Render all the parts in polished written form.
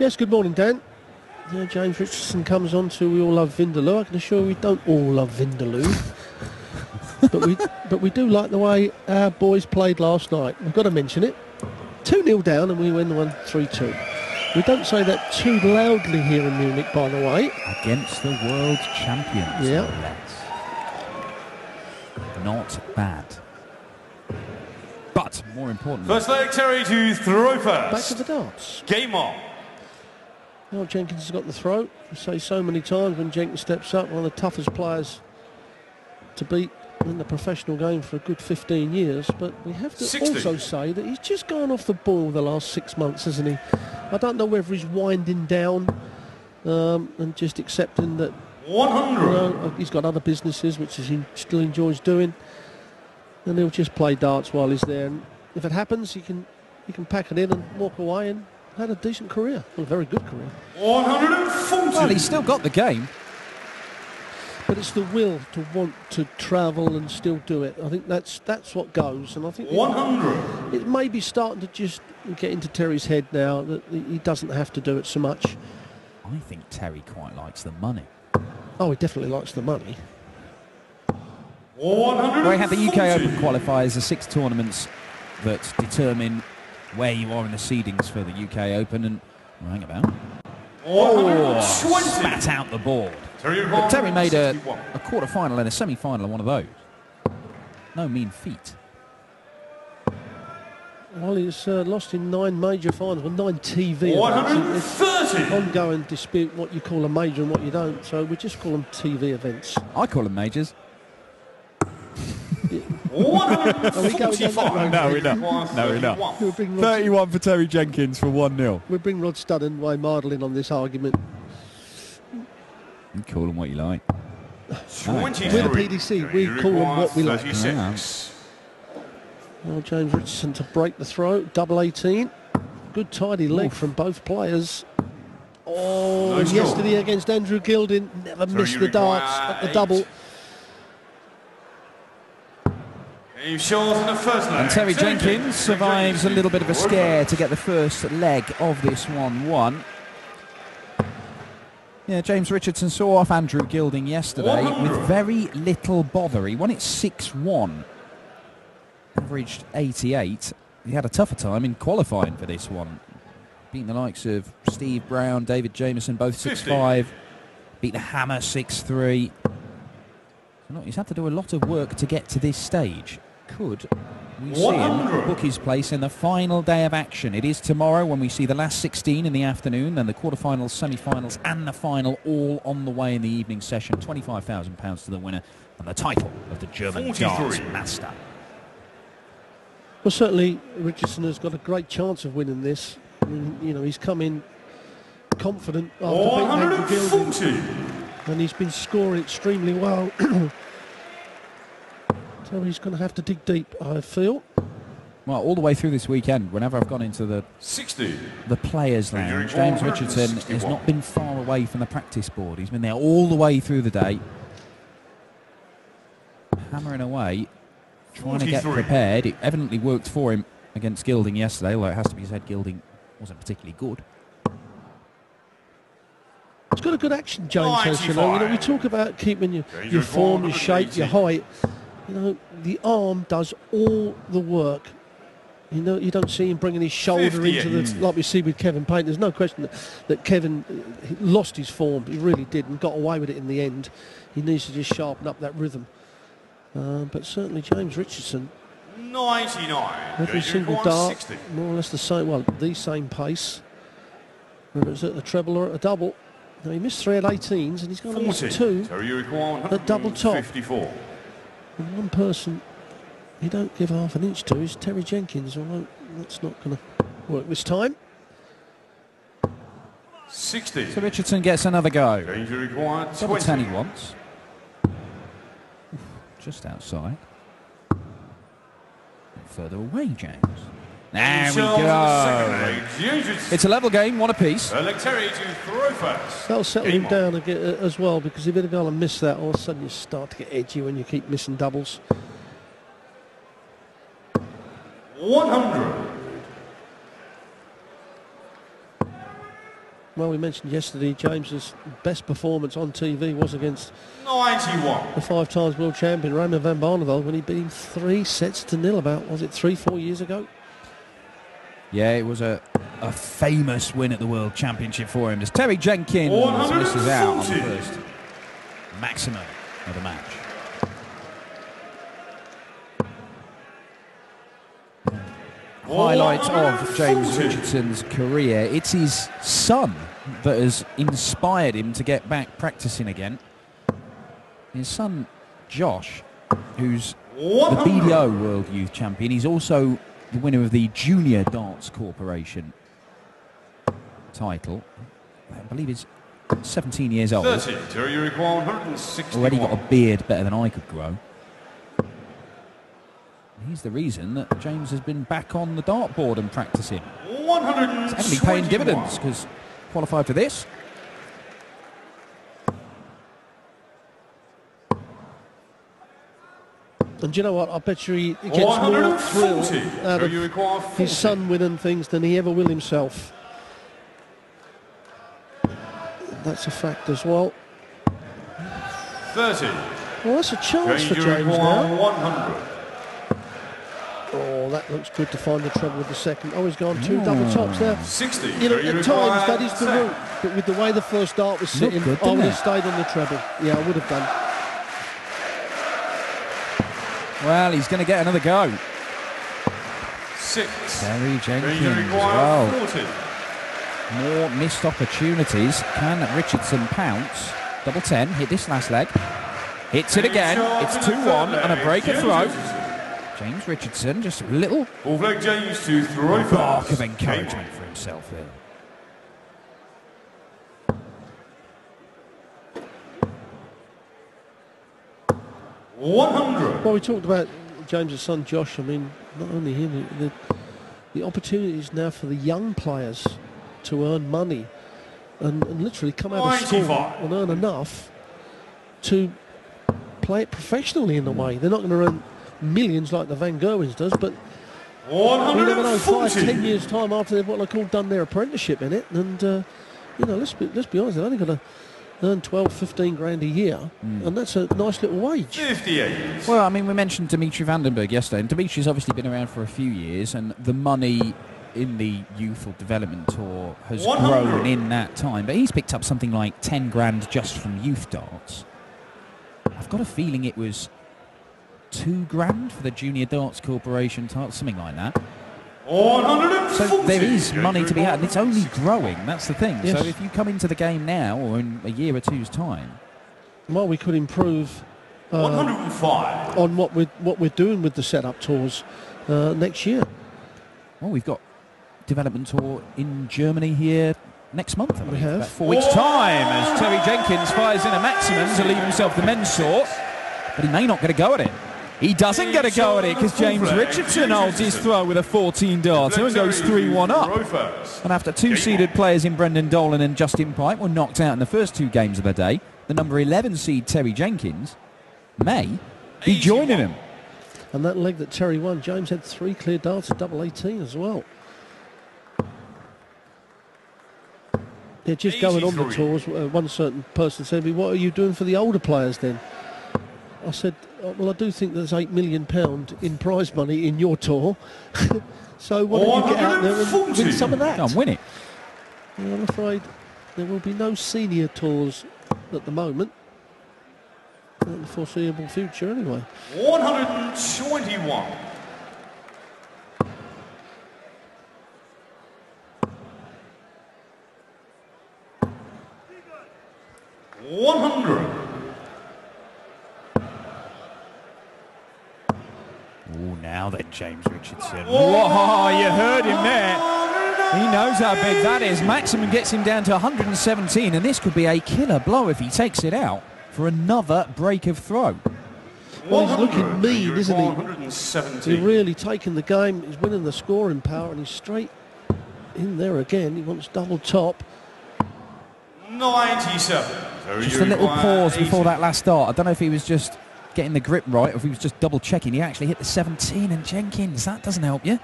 Yes, good morning, Dan. James Richardson comes on to We All Love Vindaloo. I can assure we don't all love Vindaloo. but we do like the way our boys played last night. We've got to mention it. 2-0 down and we win the one 3-2. We don't say that too loudly here in Munich, by the way. Against the world champions, yeah. No less. Not bad. But, more importantly... First leg, Terry to throw first. Back to the darts. Game on. Well, Jenkins has got the throw. I say so many times when Jenkins steps up, one of the toughest players to beat in the professional game for a good 15 years. But we have to 60. also say that he's just gone off the ball the last 6 months, hasn't he? I don't know whether he's winding down and just accepting that 100. He's got other businesses which he still enjoys doing, and he'll just play darts while he's there. And if it happens, he can pack it in and walk away and had a decent career, well, a very good career. 140. Well, he's still got the game. But it's the will to want to travel and still do it. I think that's what goes. And I think 100. it may be starting to just get into Terry's head now that he doesn't have to do it so much. I think Terry quite likes the money. Oh, he definitely likes the money. 140. Well, we have the UK Open qualifiers, the 6 tournaments that determine where you are in the seedings for the UK Open, and hang about. 120. Spat out the board. But Terry made a quarter-final and a semi-final on one of those. No mean feat. Well, he's lost in 9 major finals, well, 9 TV 130. events. Ongoing dispute what you call a major and what you don't, so we just call them TV events. I call them majors. 145. No, we're not. No, we're not. 31 for Terry Jenkins for 1-0. We'll bring Rod Studd and Wayne Mardle in on this argument. You call them what you like. 23. We're the PDC, we call them what we like. 36. Well, James Richardson to break the throw, double 18. Good tidy leg from both players. Oh, Nice yesterday goal. against Andrew Gilding, never missed the darts at the double. Game short in the first leg. And Terry Jenkins survives a little bit of a scare to get the first leg of this 1-1. Yeah, James Richardson saw off Andrew Gilding yesterday 100. with very little bother. He won it 6-1, averaged 88. He had a tougher time in qualifying for this one. Beating the likes of Steve Brown, David Jameson, both 6-5. Beat the Hammer 6-3. So he's had to do a lot of work to get to this stage. Could we see him book his place in the final day of action? It is tomorrow when we see the last 16 in the afternoon, then the quarterfinals, semi-finals and the final all on the way in the evening session. £25,000 to the winner and the title of the German 43. darts master. Well, certainly Richardson has got a great chance of winning this. I mean, you know, he's come in confident after beating Andrew Gilding, 140. and he's been scoring extremely well. So he's going to have to dig deep, I feel. Well, all the way through this weekend, whenever I've gone into the 60. the players' lounge, James Richardson has not been far away from the practice board. He's been there all the way through the day, hammering away, trying to get prepared. It evidently worked for him against Gilding yesterday, although it has to be said Gilding wasn't particularly good. He's got a good action, James has, you know. We talk about keeping your form, your shape, your height. You know, the arm does all the work. You know, you don't see him bringing his shoulder into the, like we see with Kevin Payne. There's no question that Kevin lost his form. He really did and got away with it in the end. He needs to just sharpen up that rhythm. But certainly James Richardson, 99. every single dart, 60. more or less the same, well, the same pace. Whether it's at the treble or at a double. Now, he missed 3 at 18s and he's going to miss 2 at double top. 54. And one person you don't give half an inch to is Terry Jenkins, although that's not going to work this time. 60. So Richardson gets another go. Danger required. Double 20. 10 he wants. Just outside. Further away, James. There we go. It's a level game, one apiece. Terry to throw first. That'll settle him down again, as well, because if he'd have gone and missed that, all of a sudden you start to get edgy when you keep missing doubles. 100. Well, we mentioned yesterday James's best performance on TV was against 91. the 5 times world champion Raymond van Barneveld when he beat him 3-0 about, was it 3-4 years ago? Yeah, it was a famous win at the World Championship for him. As Terry Jenkins misses out on the first maximum of the match. Highlight of James Richardson's career. It's his son that has inspired him to get back practicing again. His son, Josh, who's the BDO World Youth Champion. He's also the winner of the Junior Darts Corporation title. I believe he's 17 years old. 30, Terry, you require 161. Already got a beard better than I could grow. He's the reason that James has been back on the dartboard and practicing. 121. It's actually paying dividends because qualified for this. And do you know what? I bet you he gets more thrill out of you require 40. his son winning things than he ever will himself. That's a fact as well. 30. Well, that's a chance for You James require now. 100. Oh, that looks good to find the treble with the second. Oh, he's gone 2 double tops there. 60. You know, You at require times that is the 10. route. But with the way the first dart was sitting, good, I would didn't have it? stayed on the treble. Yeah, I would have done. Well, he's going to get another go. 6. Terry Jenkins You as require well. 40. More missed opportunities. Can Richardson pounce? Double 10, hit this last leg. Hits it again. It's 2-1 and a breaker throw. James Richardson, just a little All flag James to throw bark first. of encouragement for himself there. Game. 100. Well, we talked about James's son Josh. I mean, not only him, the opportunities now for the young players to earn money and literally come out of school 95. and earn enough to play it professionally in a way. They're not going to earn millions like the Van Gerwens does, but we never know, 5-10 years time after they've what I call done their apprenticeship in it, and you know, let's be honest, they're only going to earn 12-15 grand a year, and that's a nice little wage. 58. Well, I mean, we mentioned Dimitri Vandenberg yesterday, and Dimitri's obviously been around for a few years, and the money in the Youthful Development Tour has 100. grown in that time, but he's picked up something like 10 grand just from youth darts. I've got a feeling it was 2 grand for the Junior Darts Corporation title, something like that. 140. So there is money to be had, and it's only growing, that's the thing. Yes. So if you come into the game now, or in a year or two's time... Well, we could improve 105. on what we're doing with the setup tours next year. Well, we've got development tour in Germany here next month. I believe. have. About 4 weeks' time, as Terry Jenkins fires in a maximum to leave himself the men's sort, but he may not get a go at it. He doesn't get a go at it because James Richardson holds his throw with a 14 darter and goes 3-1 up. And after 2 seeded players in Brendan Dolan and Justin Pipe were knocked out in the first 2 games of the day, the number 11 seed Terry Jenkins may be joining him. And that leg that Terry won, James had 3 clear darts at double 18 as well. Yeah, just going on the 83. tours, one certain person said to me, what are you doing for the older players then? I said, well, I do think there's £8 million in prize money in your tour. So why don't you get out there and win some of that? Go and win it. Well, I'm afraid there will be no senior tours at the moment. Not in the foreseeable future anyway. 121. Oh, now then, James Richardson. Whoa, you heard him there. He knows how big that is. Maximum gets him down to 117, and this could be a killer blow if he takes it out for another break of throw. Well, he's looking mean, isn't he? 170. He's really taking the game. He's winning the scoring power, and he's straight in there again. He wants double top. 97. So Just you a little require pause before 80. that last start. I don't know if he was just getting the grip right or if he was just double checking. He actually hit the 17, and Jenkins, that doesn't help you.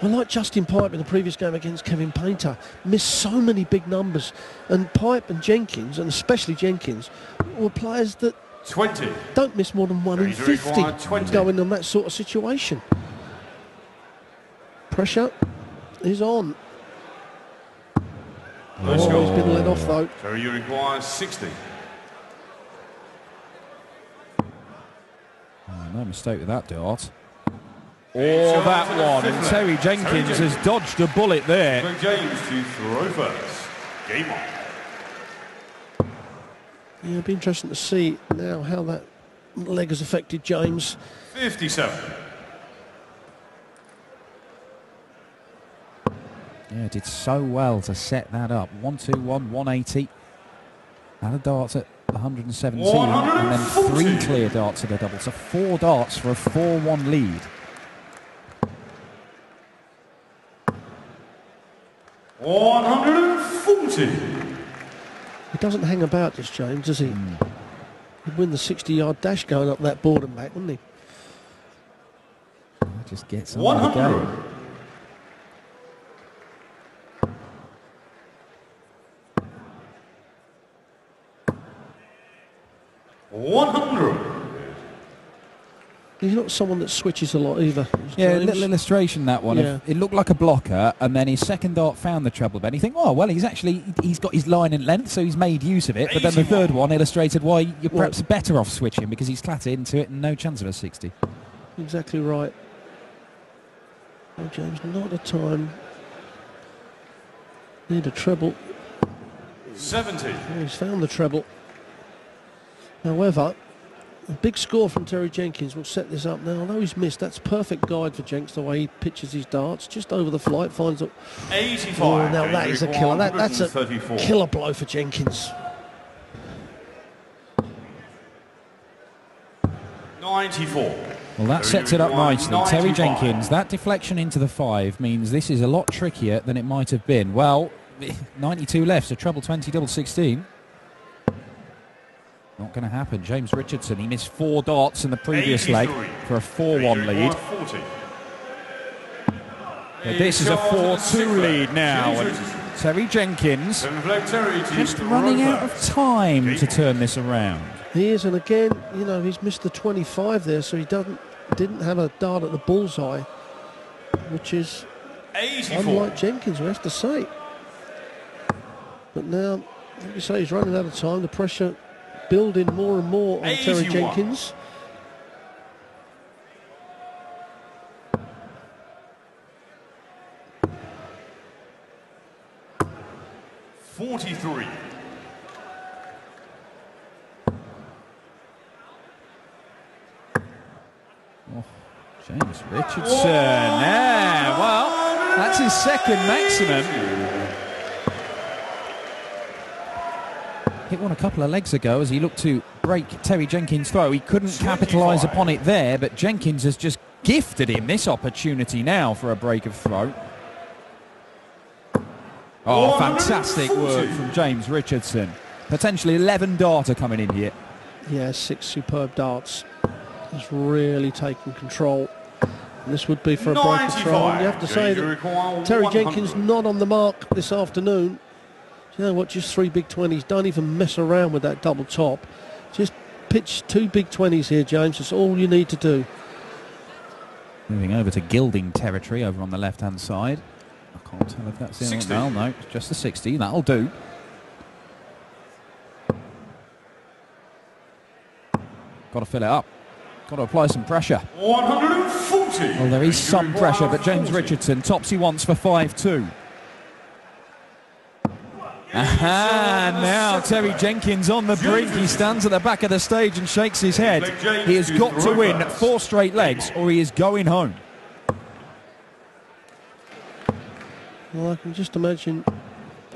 Well, like Justin Pipe in the previous game against Kevin Painter, missed so many big numbers. And Pipe and Jenkins, and especially Jenkins, were players that 20. don't miss more than 1 in 50 20. going on that sort of situation. Pressure is on. Let's Oh, go. he's been let off though. So you require 60. No mistake with that dart. Oh, that one. And Terry Jenkins has dodged a bullet there. So James to throw first. Game on. Yeah, it'll be interesting to see now how that leg has affected James. 57. Yeah, did so well to set that up. 121, 180. Had a dart at 117 and then 3 clear darts at a double. So 4 darts for a 4-1 lead. $140. He doesn't hang about, this James, does he? He'd win the 60-yard dash going up that board and back, wouldn't he? Just gets on the go. 100. He's not someone that switches a lot either. Yeah, a James. little illustration, that one. Yeah. It looked like a blocker, and then his second dart found the treble bend. You think, oh, well, he's got his line and length, so he's made use of it. But then the third one illustrated why you're perhaps better off switching, because he's clattered into it and no chance of a 60. Exactly right. Oh, James, not a time. Need a treble. 70. Oh, he's found the treble. However, a big score from Terry Jenkins will set this up now. Although he's missed, that's perfect guide for Jenks, the way he pitches his darts. Just over the flight, finds it. 85. Oh, now that is a killer. That's a 134. killer blow for Jenkins. 94. Well, that sets it up nicely. Terry Jenkins, that deflection into the 5 means this is a lot trickier than it might have been. Well, 92 left, so treble 20, double 16. Not going to happen. James Richardson, he missed 4 darts in the previous leg for a 4-1 lead. 40. But this is a 4-2 lead now. And Terry Jenkins just running out of time to turn this around. He is, and again, you know, he's missed the 25 there, so he didn't have a dart at the bullseye, which is 84. unlike Jenkins, we have to say. But now, like you say, he's running out of time. The pressure building more and more on Terry 81. Jenkins. $43. Oh, James Richardson. Yeah, well, that's his second maximum. Hit one a couple of legs ago as he looked to break Terry Jenkins' throw. He couldn't capitalise upon it there, but Jenkins has just gifted him this opportunity now for a break of throw. Oh, fantastic work from James Richardson. Potentially 11 darter coming in here. Yeah, 6 superb darts. He's really taken control. And this would be for a break of throw. And you have to say that Terry Jenkins not on the mark this afternoon. You know what, just 3 big 20s. Don't even mess around with that double top. Just pitch 2 big 20s here, James. That's all you need to do. Moving over to gilding territory over on the left-hand side. I can't tell if that's in or no, no, it's just the 60. That'll do. Got to fill it up. Got to apply some pressure. 140. Well, there is some pressure, but James Richardson tops he wants for 5-2. Aha, now Terry Jenkins on the brink. He stands at the back of the stage and shakes his head. He has got to win 4 straight legs or he is going home. Well, I can just imagine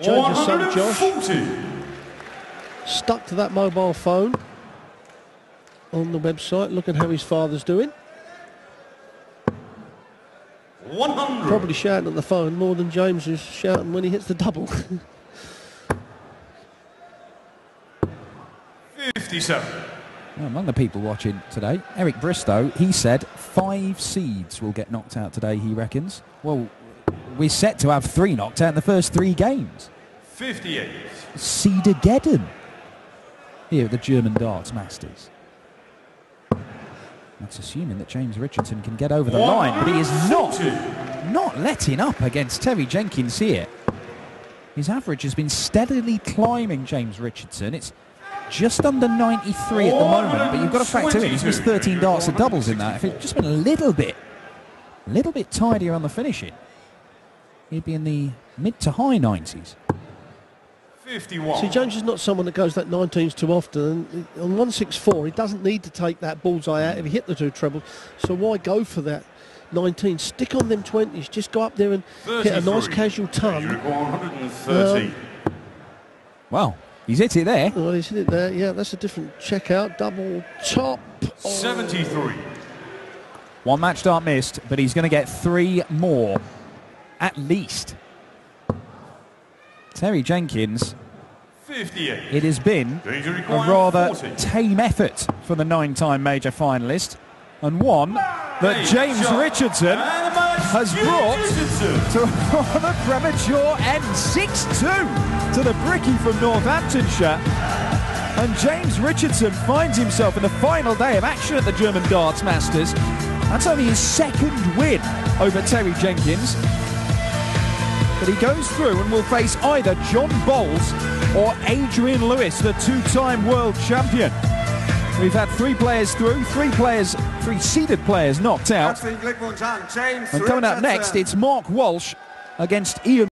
James' son Josh stuck to that mobile phone on the website, looking how his father's doing. 100. Probably shouting at the phone more than James is shouting when he hits the double. 57. Well, among the people watching today, Eric Bristow, he said 5 seeds will get knocked out today, he reckons. Well, we're set to have 3 knocked out in the first 3 games. 58. Seedageddon here at the German Darts Masters. That's assuming that James Richardson can get over the line, but he is not letting up against Terry Jenkins here. His average has been steadily climbing, James Richardson. It's just under 93 at the moment, but you've got to factor in he's missed 13 darts of doubles in that. If it's just been a little bit tidier on the finishing, he'd be in the mid to high 90s. 51. See, James is not someone that goes that 19s too often. And on 164, he doesn't need to take that bullseye out if he hit the 2 trebles. So why go for that 19? Stick on them 20s. Just go up there and hit a nice casual ton. 130. Well, he's hit it there. Well, he's hit it there. Yeah, that's a different checkout. Double top. 73. 1 match dart missed, but he's going to get 3 more, at least. Terry Jenkins, 58. it has been a rather tame effort for the 9-time major finalist, and one that James Richardson has brought to a rather premature end. 6-2 to the Bricky from Northamptonshire, and James Richardson finds himself in the final day of action at the German Darts Masters. That's only his 2nd win over Terry Jenkins. But he goes through and will face either John Bowles or Adrian Lewis, the 2-time world champion. We've had 3 players through, 3 seeded players knocked out. And coming up next, it's Mark Walsh against Ian